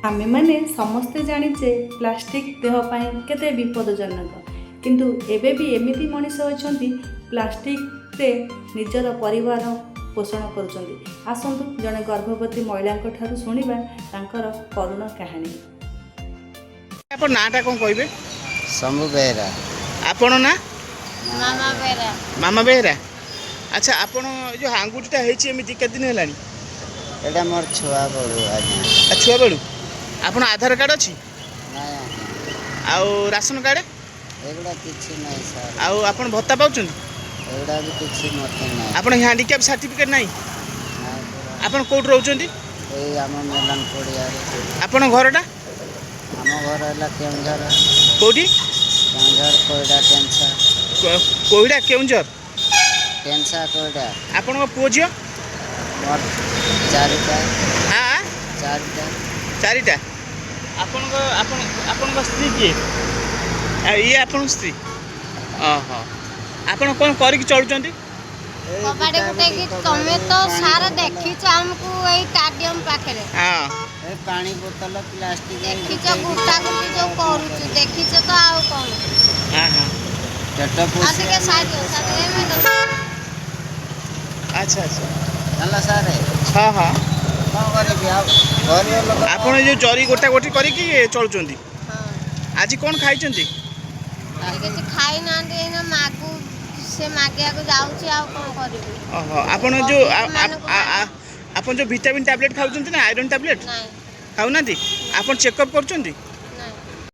आमे माने समस्ते जानिचे प्लास्टिक देह पाई केते विपदजनक किंतु एबे भी एमिति मनीष अछंती प्लास्टिक रे निजर परिवार पोषण करुचंती। आसंतु जने गर्भवती महिला ठारू सुनिबा तांकर करुण कहानी। आपण नाटा कोन कहबे? शंभु बेहरा। आपण ना? मामा बेहरा। मामा बेहरा। अच्छा आपण जो आंगुठीटा हेछि एमिति के दिन हेलानी? एटा मोर छुआ बड़ू आज्ञा। छुआ बड़ू आपण आधार कार्ड अछि? नाही आज्ञा। आउ राशन कार्ड? एगुडा किछि नाही सर। आउ आपण भत्ता पाउछन? एगुडा भी किछि मते नाही। आपण हैंडीकैप सर्टिफिकेट नाही? नाही। आपण कोड रहउछंती? एई हम मेलन पड़िया रे। आपण घरटा? हम घर हला केउंझर। कोठी? केउंझर कोइडा टेंसा। कोइडा केउंझर? टेंसा कोइडा। आपण को पुओ झियो? मोर चारिटा। हां चारिटा। चारिटा। आपण स्त्री किए? ये आपण स्त्री? ओहो। आपण कोन करि कि चलुचंती? कबाड़े गुटे कि तमे तो सारा देखिछ हमकु एई स्टेडियम पाखरे। हां। ए पानी बोतल प्लास्टिक देखिछ गुटा गुटी जो करूछ देखिछ तो आउ कोन। हां हां। चट्टा पोस। आते के साइड में तो अच्छा अच्छा। हला सारे। हां हां। कोन करे बिया घर लोग। आपण जो चोरी गोटा गोटी करि कि चलुचंती? हां। आज कोन खाइचंती? आज के खाई नांदे ना मागु से मागिया को जाउची आ कोन करबी। ओहो। आपण जो आपण जो विटामिन टैबलेट खाउचंती ना आयरन टैबलेट? नहीं। खाउनांती? आपण चेकअप करचंती?